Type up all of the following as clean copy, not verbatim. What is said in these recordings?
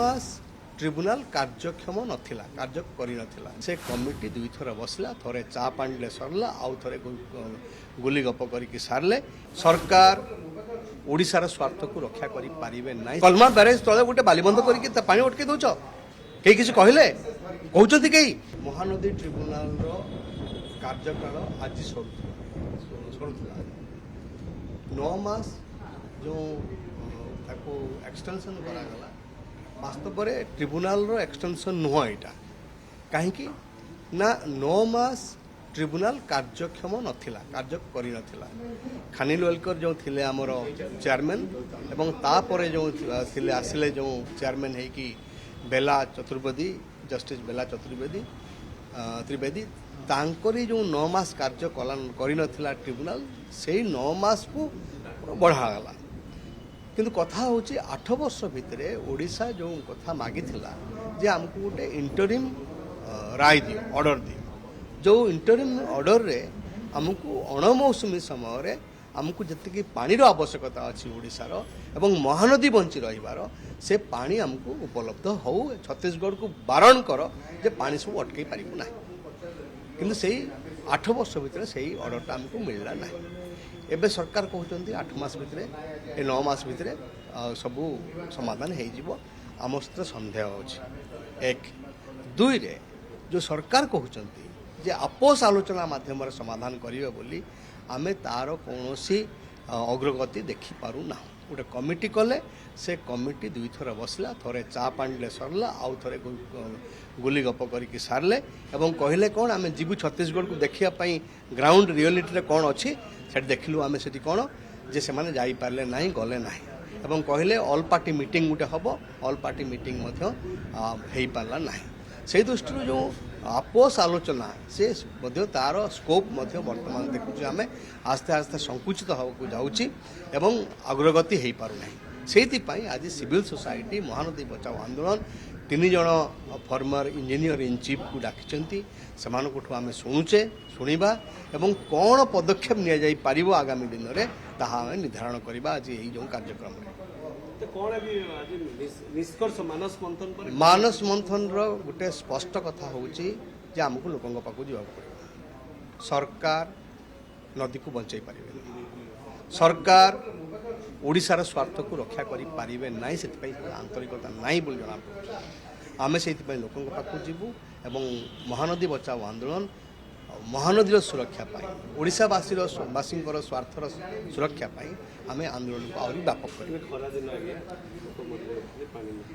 मास tribunal कार्यक्षम नथिला कार्य करि नथिला से कमिटी दुई थर बसला थरे चा पांडले सरला आउ थरे गुली गप करिक सारले सरकार ओडिशार स्वार्थ को रक्षा करि पारिबे नै कलमा बैरेज तले गोटे बालीबंध करिक पानी अटके दउछ के किछ कहले कहउछथि के महानदी ट्रिब्यूनाल रो कार्यकाल आज सरुला 9 मास जो ताको एक्सटेंशन करा गला वास्तव में ट्रिब्यूनाल रो एक्सटेंशन नुह यहाँ कहीं ना 9 मास ट्रिब्यूनाल कार्यक्षम नथिला कार्य करि नथिला खानिल वेलकर जो थिले हमर चेयरमैन एवं तापरे जो थिले आसिले जो चेयरमैन है कि बेला चतुर्वेदी जस्टिस बेला चतुर्वेदी त्रिवेदी तांकरी जो 9 मास कार्य करि नथिला ट्रिब्यूनाल से 9 मास को बढ़ागला किंतु कथा होची 8 वर्ष भितर ओडिशा जो कथा मागी थिला जे हमको गोटे इंटरिम राय दियो ऑर्डर दियो जो इंटरिम ऑर्डर रे हमको अणमौसुमी समय रे हमको जति पानी रो आवश्यकता अछि ओडिशा रो एवं महानदी बंची रहिबार से पानी हमको उपलब्ध हो छत्तीसगढ़ को बारण कर जे पानी सब अटकई पारिबो ना किंतु सेही 8 वर्ष भितर सेही ऑर्डरटा हमको मिलला ना एबे सरकार कहते 8 मास भितर 9 मास भितर सबू समाधान हो आम सन्देह अच्छे 1 2 रे जो सरकार कहते जे आपोस आलोचना माध्यम समाधान करिवे बोली आमे तार कौनसी अग्रगति देखि पारू ना गोटे कमिटी कले से कमिटी दुई थर बसला थरे चा पांडले सरला आउ थरे गुली गप करिक सारले एवं कहले कौन आमे जीवु छत्तीसगढ़ को देखिया पई ग्राउंड रियलिटी रे कौन अच्छी से देखलु आमे सेठी कौन जे से माने जाई पारले नाही गले नाही एवं कहले ऑल पार्टी मीटिंग गुटे हबो ऑल पार्टी मीटिंग मध्य हेई पारला नाही से दृष्टि जो आपोस आलोचना से मध्य तार स्कोप मध्य वर्तमान देखुचे आमे आस्ते आस्ते संकुचित होको जाउची एवं अग्रगति हेई पारु नाही सेति पई आज सिविल सोसाइटी महानदी बचाओ आंदोलन 3 जन फॉर्मर इंजीनियर इन चीफ को डाकिचंती सेमानकठु आमे सुनुचे सुनिबा एवं कौन पदक्षेप निया जाई पारिबो आगामी दिन रे ताहा आमे निर्धारण करिबा आज एही जो कार्यक्रम रे तो कौन अभी आज निष्कर्ष मानस मंथन रो गुटे स्पष्ट कथा होची जे हमकु लोकंग पाकु जीवा पड़े सरकार नदी को बंचाई पारिबे सरकार ओडिशार स्वार्थ को रक्षा करि पारिबे नै सेति आंतरिकता नै बोल जଣା आमे सेति पई लोकंग पाकु जीवु एवं महानदी बचाओ आंदोलन महानदी सुरक्षा पाई ओडिशा वासी स्वार्थर सुरक्षा पाई आमे आंदोलन को और व्यापक कर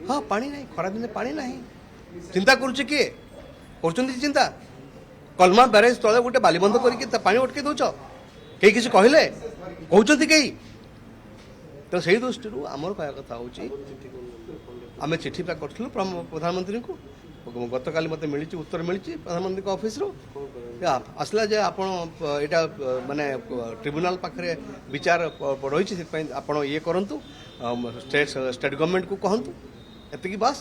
हाँ पानी नहीं खरा दिन पानी नहीं चिंता करुचे किए कर चिंता कलमा बैरेज तले गोटे बालीबंध करिक पानी अटके दउछ के किछ कहले कहउछथि के तो सही दृष्टि आमर कह कथा होची आमे चिठी पा करथलु प्रधानमंत्री को गत काली मते मिली उत्तर मिली प्रधानमंत्री को ऑफिस रो आसला जे आपण एटा माने ट्रिब्यूनाल पाखरे विचार रही आपण ये करंतु स्टेट गवर्नमेंट को कहंतु एतकी बस